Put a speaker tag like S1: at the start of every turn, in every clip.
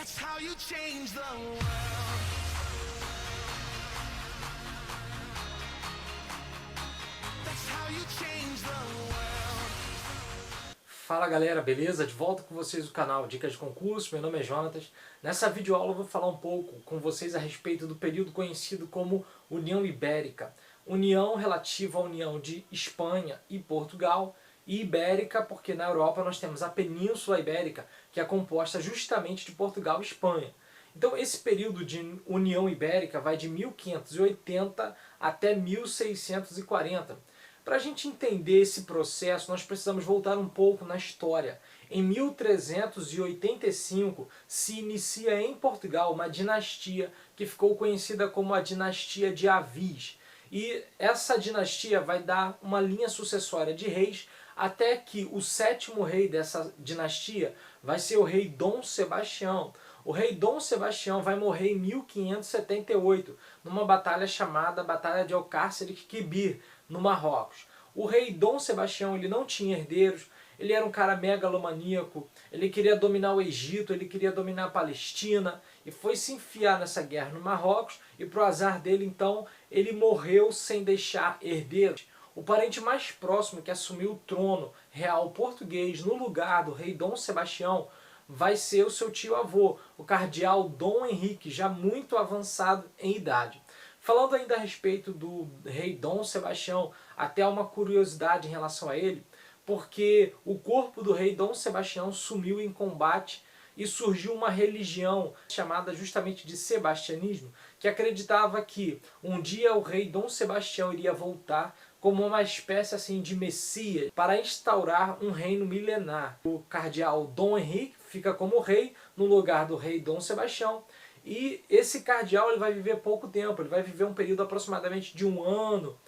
S1: That's how you change the world. That's how you change the world.
S2: Fala galera, beleza? De volta com vocês no canal Dicas de Concurso, meu nome é Jonatas. Nessa videoaula eu vou falar um pouco com vocês a respeito do período conhecido como União Ibérica. União relativa à união de Espanha e Portugal, e Ibérica porque na Europa nós temos a Península Ibérica, que é composta justamente de Portugal e Espanha. Então esse período de União Ibérica vai de 1580 até 1640. Para a gente entender esse processo, nós precisamos voltar um pouco na história. Em 1385 se inicia em Portugal uma dinastia que ficou conhecida como a Dinastia de Avis. E essa dinastia vai dar uma linha sucessória de reis até que o sétimo rei dessa dinastia vai ser o rei Dom Sebastião. O rei Dom Sebastião vai morrer em 1578, numa batalha chamada Batalha de Alcácer Quibir, no Marrocos. O rei Dom Sebastião ele não tinha herdeiros, ele era um cara megalomaníaco, ele queria dominar o Egito, ele queria dominar a Palestina, e foi se enfiar nessa guerra no Marrocos, e pro azar dele então, ele morreu sem deixar herdeiros. O parente mais próximo que assumiu o trono real português no lugar do rei Dom Sebastião vai ser o seu tio-avô, o cardeal Dom Henrique, já muito avançado em idade. Falando ainda a respeito do rei Dom Sebastião, até uma curiosidade em relação a ele, porque o corpo do rei Dom Sebastião sumiu em combate e surgiu uma religião chamada justamente de sebastianismo, que acreditava que um dia o rei Dom Sebastião iria voltar como uma espécie assim de messias para instaurar um reino milenar. O cardeal Dom Henrique fica como rei no lugar do rei Dom Sebastião, e esse cardeal ele vai viver pouco tempo, ele vai viver um período aproximadamente de um ano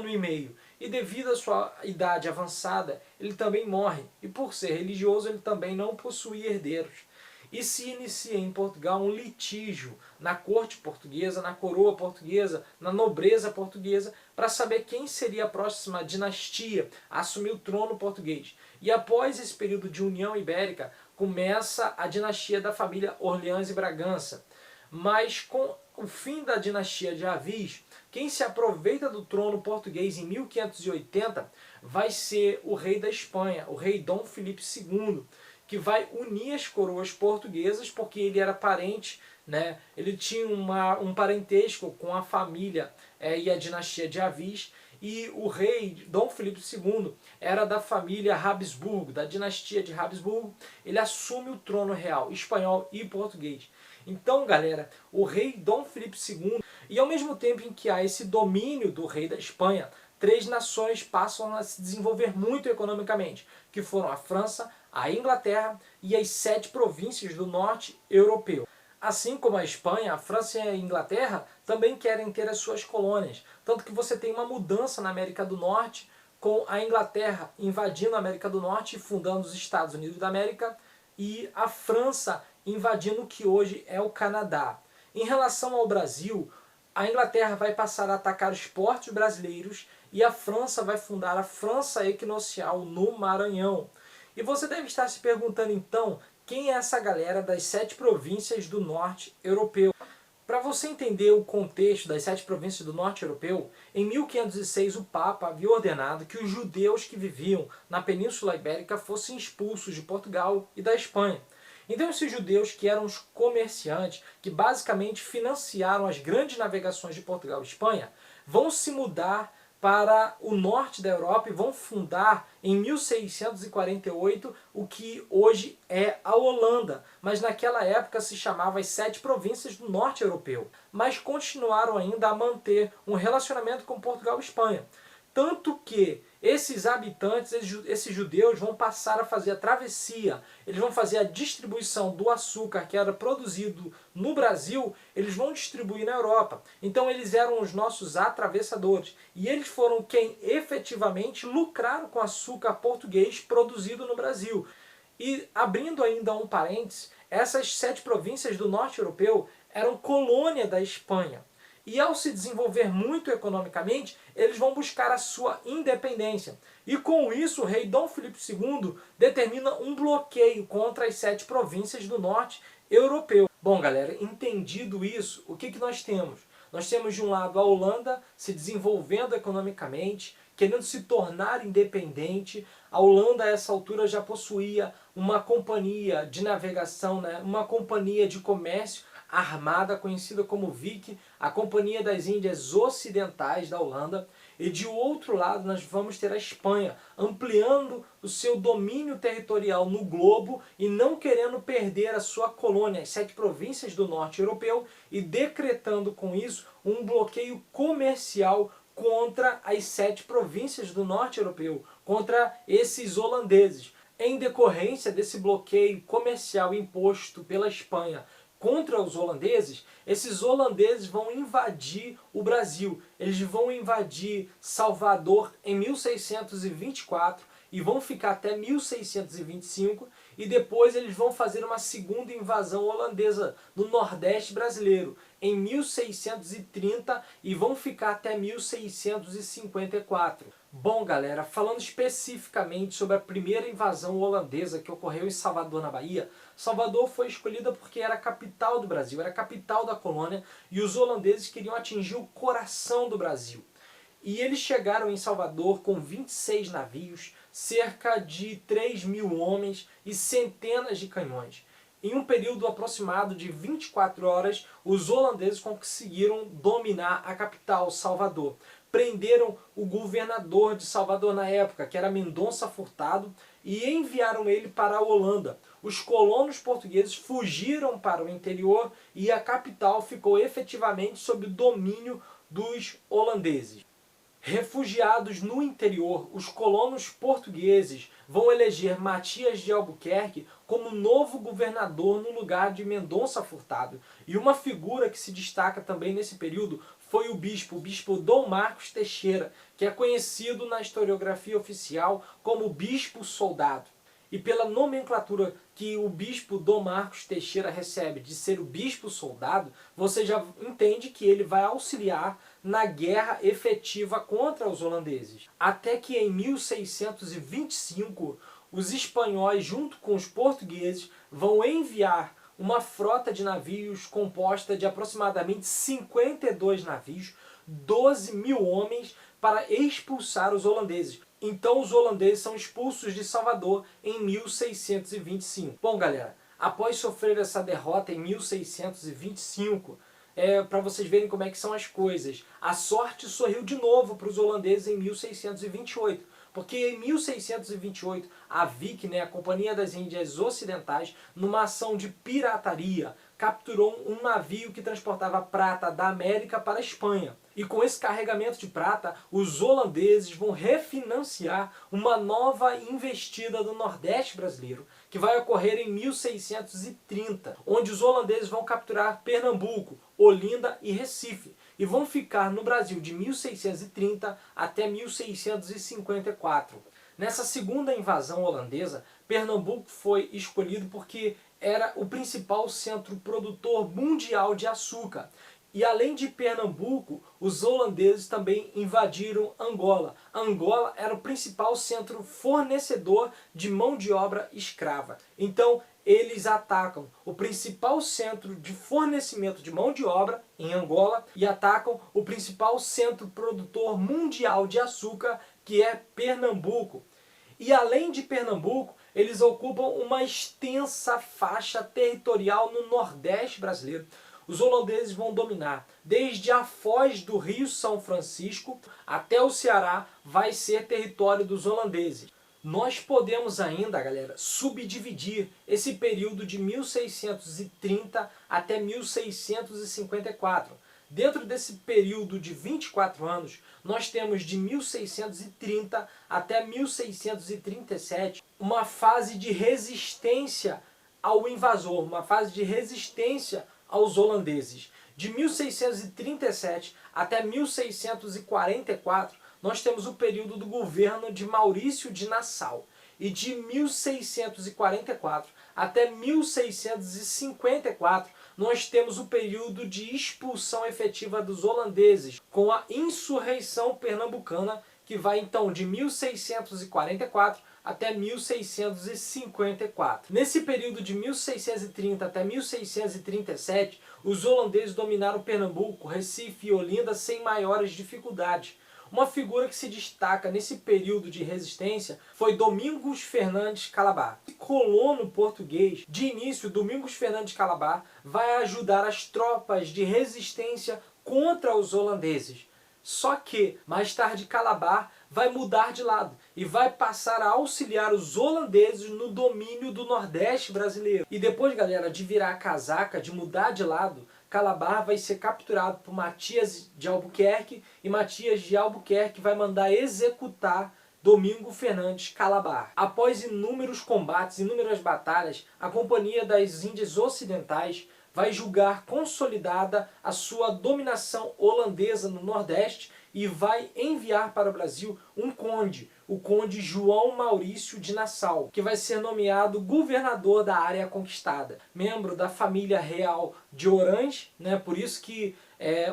S2: e meio. E devido à sua idade avançada, ele também morre. E por ser religioso, ele também não possuía herdeiros. E se inicia em Portugal um litígio na corte portuguesa, na coroa portuguesa, na nobreza portuguesa, para saber quem seria a próxima dinastia a assumir o trono português. E após esse período de União Ibérica, começa a dinastia da família Orleans e Bragança. Mas com o fim da dinastia de Avis, quem se aproveita do trono português em 1580 vai ser o rei da Espanha, o rei Dom Filipe II, que vai unir as coroas portuguesas porque ele era parente, né? Ele tinha um parentesco com a família e a dinastia de Avis, e o rei Dom Filipe II era da família Habsburgo, da dinastia de Habsburgo. Ele assume o trono real espanhol e português. Então, galera, o rei Dom Filipe II, e ao mesmo tempo em que há esse domínio do rei da Espanha, três nações passam a se desenvolver muito economicamente, que foram a França, a Inglaterra e as 7 províncias do norte europeu. Assim como a Espanha, a França e a Inglaterra também querem ter as suas colônias, tanto que você tem uma mudança na América do Norte, com a Inglaterra invadindo a América do Norte e fundando os Estados Unidos da América, e a França invadindo o que hoje é o Canadá. Em relação ao Brasil, a Inglaterra vai passar a atacar os portos brasileiros e a França vai fundar a França Equinocial no Maranhão. E você deve estar se perguntando então, quem é essa galera das 7 províncias do norte europeu? Para você entender o contexto das 7 províncias do norte europeu, em 1506 o Papa havia ordenado que os judeus que viviam na Península Ibérica fossem expulsos de Portugal e da Espanha. Então esses judeus, que eram os comerciantes, que basicamente financiaram as grandes navegações de Portugal e Espanha, vão se mudar para o norte da Europa e vão fundar em 1648 o que hoje é a Holanda, mas naquela época se chamava as 7 províncias do norte europeu. Mas continuaram ainda a manter um relacionamento com Portugal e Espanha. Tanto que esses habitantes, esses judeus, vão passar a fazer a travessia, eles vão fazer a distribuição do açúcar que era produzido no Brasil, eles vão distribuir na Europa. Então eles eram os nossos atravessadores. E eles foram quem efetivamente lucraram com o açúcar português produzido no Brasil. E abrindo ainda um parênteses, essas 7 províncias do norte europeu eram colônia da Espanha. E ao se desenvolver muito economicamente, eles vão buscar a sua independência. E com isso, o rei Dom Filipe II determina um bloqueio contra as 7 províncias do norte europeu. Bom, galera, entendido isso, o que nós temos? Nós temos de um lado a Holanda se desenvolvendo economicamente, querendo se tornar independente. A Holanda a essa altura já possuía uma companhia de navegação, né? Uma companhia de comércio armada conhecida como Viking, a Companhia das Índias Ocidentais da Holanda. E de outro lado nós vamos ter a Espanha ampliando o seu domínio territorial no globo e não querendo perder a sua colônia, as 7 províncias do norte europeu, e decretando com isso um bloqueio comercial contra as 7 províncias do norte europeu, contra esses holandeses. Em decorrência desse bloqueio comercial imposto pela Espanha contra os holandeses, esses holandeses vão invadir o Brasil. Eles vão invadir Salvador em 1624 e vão ficar até 1625, e depois eles vão fazer uma segunda invasão holandesa no Nordeste brasileiro em 1630 e vão ficar até 1654. Bom, galera, falando especificamente sobre a primeira invasão holandesa que ocorreu em Salvador, na Bahia, Salvador foi escolhida porque era a capital do Brasil, era a capital da colônia, e os holandeses queriam atingir o coração do Brasil. E eles chegaram em Salvador com 26 navios, cerca de 3.000 homens e centenas de canhões. Em um período aproximado de 24 horas, os holandeses conseguiram dominar a capital, Salvador. Prenderam o governador de Salvador na época, que era Mendonça Furtado, e enviaram ele para a Holanda. Os colonos portugueses fugiram para o interior e a capital ficou efetivamente sob o domínio dos holandeses. Refugiados no interior, os colonos portugueses vão eleger Matias de Albuquerque como novo governador no lugar de Mendonça Furtado. E uma figura que se destaca também nesse período foi o bispo Dom Marcos Teixeira, que é conhecido na historiografia oficial como bispo soldado. E pela nomenclatura que o bispo Dom Marcos Teixeira recebe de ser o bispo soldado, você já entende que ele vai auxiliar na guerra efetiva contra os holandeses. Até que em 1625, os espanhóis, junto com os portugueses, vão enviar uma frota de navios composta de aproximadamente 52 navios, 12.000 homens, para expulsar os holandeses. Então os holandeses são expulsos de Salvador em 1625. Bom, galera, após sofrer essa derrota em 1625, para vocês verem como é que são as coisas, a sorte sorriu de novo para os holandeses em 1628. Porque em 1628, a Viking, a Companhia das Índias Ocidentais, numa ação de pirataria, capturou um navio que transportava prata da América para a Espanha. E com esse carregamento de prata, os holandeses vão refinanciar uma nova investida do Nordeste brasileiro, que vai ocorrer em 1630, onde os holandeses vão capturar Pernambuco, Olinda e Recife, e vão ficar no Brasil de 1630 até 1654. Nessa segunda invasão holandesa, Pernambuco foi escolhido porque era o principal centro produtor mundial de açúcar. E além de Pernambuco, os holandeses também invadiram Angola. Angola era o principal centro fornecedor de mão de obra escrava. Então, eles atacam o principal centro de fornecimento de mão de obra em Angola e atacam o principal centro produtor mundial de açúcar, que é Pernambuco. E além de Pernambuco, eles ocupam uma extensa faixa territorial no Nordeste brasileiro. Os holandeses vão dominar desde a foz do Rio São Francisco até o Ceará, vai ser território dos holandeses. Nós podemos ainda, galera, subdividir esse período de 1630 até 1654. Dentro desse período de 24 anos, nós temos de 1630 até 1637 uma fase de resistência ao invasor, uma fase de resistência aos holandeses. De 1637 até 1644, nós temos o período do governo de Maurício de Nassau. E de 1644 até 1654, nós temos o período de expulsão efetiva dos holandeses, com a insurreição pernambucana, que vai então de 1644 até 1654. Nesse período de 1630 até 1637, os holandeses dominaram Pernambuco, Recife e Olinda sem maiores dificuldades. Uma figura que se destaca nesse período de resistência foi Domingos Fernandes Calabar. Colono português, de início, Domingos Fernandes Calabar vai ajudar as tropas de resistência contra os holandeses. Só que, mais tarde, Calabar vai mudar de lado e vai passar a auxiliar os holandeses no domínio do Nordeste brasileiro. E depois, galera, de virar a casaca, de mudar de lado, Calabar vai ser capturado por Matias de Albuquerque e Matias de Albuquerque vai mandar executar Domingo Fernandes Calabar. Após inúmeros combates, inúmeras batalhas, a Companhia das Índias Ocidentais vai julgar consolidada a sua dominação holandesa no Nordeste e vai enviar para o Brasil um conde, o conde João Maurício de Nassau, que vai ser nomeado governador da área conquistada, membro da família real de Orange, né? Por isso que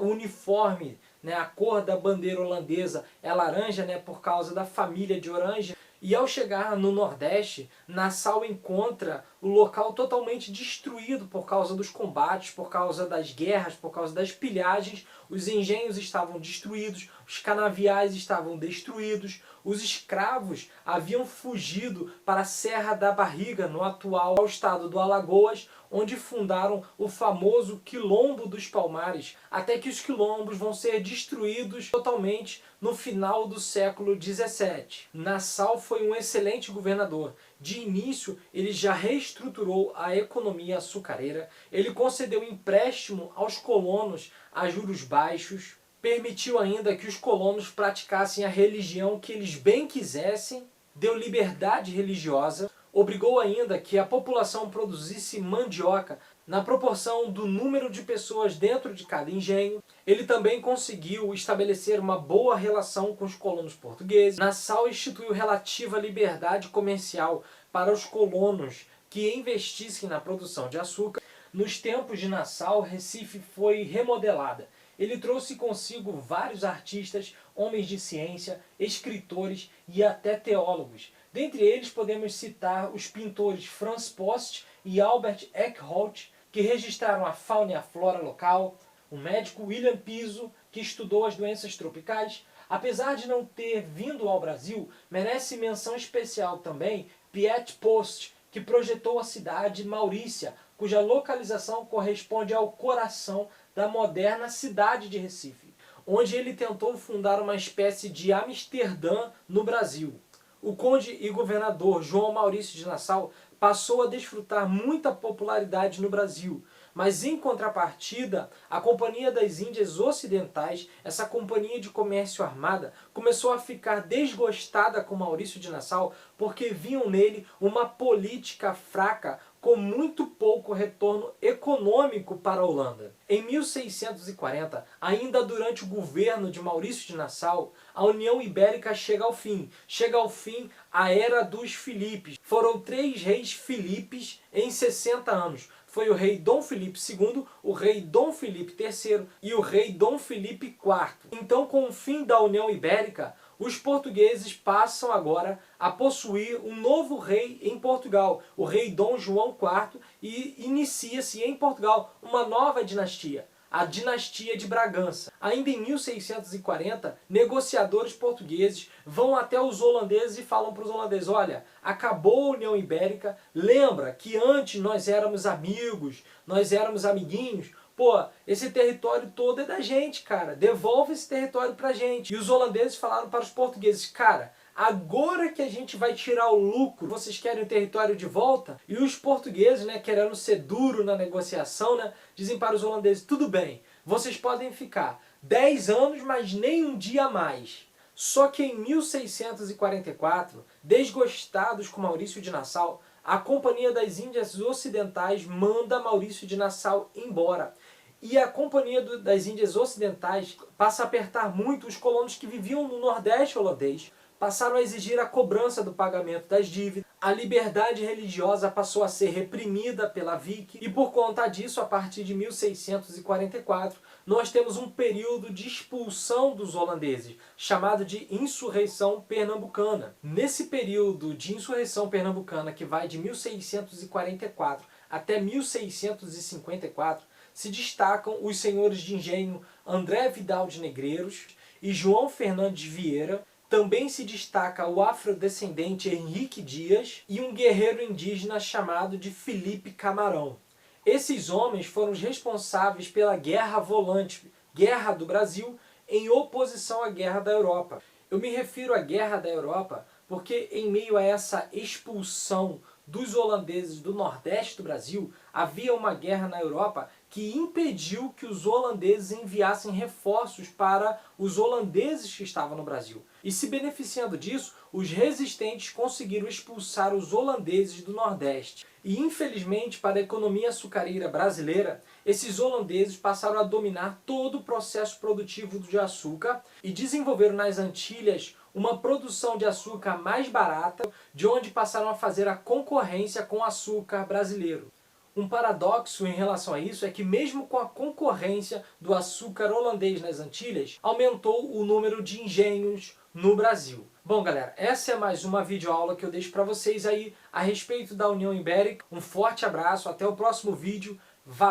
S2: o uniforme, né, a cor da bandeira holandesa é laranja, né, por causa da família de Orange. E ao chegar no Nordeste, Nassau encontra o local totalmente destruído por causa dos combates, por causa das guerras, por causa das pilhagens. Os engenhos estavam destruídos, os canaviais estavam destruídos, os escravos haviam fugido para a Serra da Barriga, no atual estado do Alagoas, onde fundaram o famoso Quilombo dos Palmares, até que os quilombos vão ser destruídos totalmente no final do século XVII. Nassau foi um excelente governador. De início, ele já reestruturou a economia açucareira, ele concedeu empréstimo aos colonos a juros baixos, permitiu ainda que os colonos praticassem a religião que eles bem quisessem, deu liberdade religiosa, obrigou ainda que a população produzisse mandioca na proporção do número de pessoas dentro de cada engenho. Ele também conseguiu estabelecer uma boa relação com os colonos portugueses. Nassau instituiu relativa liberdade comercial para os colonos que investissem na produção de açúcar. Nos tempos de Nassau, Recife foi remodelada. Ele trouxe consigo vários artistas, homens de ciência, escritores e até teólogos. Dentre eles podemos citar os pintores Franz Post e Albert Eckholt, que registraram a fauna e a flora local, o médico William Piso, que estudou as doenças tropicais. Apesar de não ter vindo ao Brasil, merece menção especial também Piet Post, que projetou a cidade Maurícia, cuja localização corresponde ao coração da moderna cidade de Recife, onde ele tentou fundar uma espécie de Amsterdã no Brasil. O conde e governador João Maurício de Nassau passou a desfrutar muita popularidade no Brasil, mas em contrapartida, a Companhia das Índias Ocidentais, essa companhia de comércio armada, começou a ficar desgostada com Maurício de Nassau porque viam nele uma política fraca com muito pouco retorno econômico para a Holanda. Em 1640, ainda durante o governo de Maurício de Nassau, a União Ibérica chega ao fim. Chega ao fim a Era dos Filipes. Foram 3 reis Filipes em 60 anos. Foi o rei Dom Filipe II, o rei Dom Filipe III e o rei Dom Filipe IV. Então, com o fim da União Ibérica, os portugueses passam agora a possuir um novo rei em Portugal, o rei Dom João IV, e inicia-se em Portugal uma nova dinastia, a dinastia de Bragança. Ainda em 1640, negociadores portugueses vão até os holandeses e falam para os holandeses: olha, acabou a União Ibérica, lembra que antes nós éramos amigos, nós éramos amiguinhos, pô, esse território todo é da gente, cara, devolve esse território pra gente. E os holandeses falaram para os portugueses: cara, agora que a gente vai tirar o lucro, vocês querem o território de volta? E os portugueses, né, querendo ser duro na negociação, né, dizem para os holandeses: tudo bem, vocês podem ficar 10 anos, mas nem um dia a mais. Só que em 1644, desgostados com Maurício de Nassau, a Companhia das Índias Ocidentais manda Maurício de Nassau embora. E a Companhia das Índias Ocidentais passa a apertar muito os colonos que viviam no Nordeste holandês, passaram a exigir a cobrança do pagamento das dívidas, a liberdade religiosa passou a ser reprimida pela Vicky e por conta disso, a partir de 1644, nós temos um período de expulsão dos holandeses, chamado de Insurreição Pernambucana. Nesse período de Insurreição Pernambucana, que vai de 1644 até 1654, se destacam os senhores de engenho André Vidal de Negreiros e João Fernandes Vieira. Também se destaca o afrodescendente Henrique Dias e um guerreiro indígena chamado de Felipe Camarão. Esses homens foram os responsáveis pela Guerra Volante, Guerra do Brasil, em oposição à Guerra da Europa. Eu me refiro à Guerra da Europa porque, em meio a essa expulsão dos holandeses do Nordeste do Brasil, havia uma guerra na Europa que impediu que os holandeses enviassem reforços para os holandeses que estavam no Brasil. E se beneficiando disso, os resistentes conseguiram expulsar os holandeses do Nordeste. E infelizmente para a economia açucareira brasileira, esses holandeses passaram a dominar todo o processo produtivo de açúcar e desenvolveram nas Antilhas uma produção de açúcar mais barata, de onde passaram a fazer a concorrência com o açúcar brasileiro. Um paradoxo em relação a isso é que mesmo com a concorrência do açúcar holandês nas Antilhas, aumentou o número de engenhos no Brasil. Bom galera, essa é mais uma videoaula que eu deixo para vocês aí a respeito da União Ibérica. Um forte abraço, até o próximo vídeo, valeu!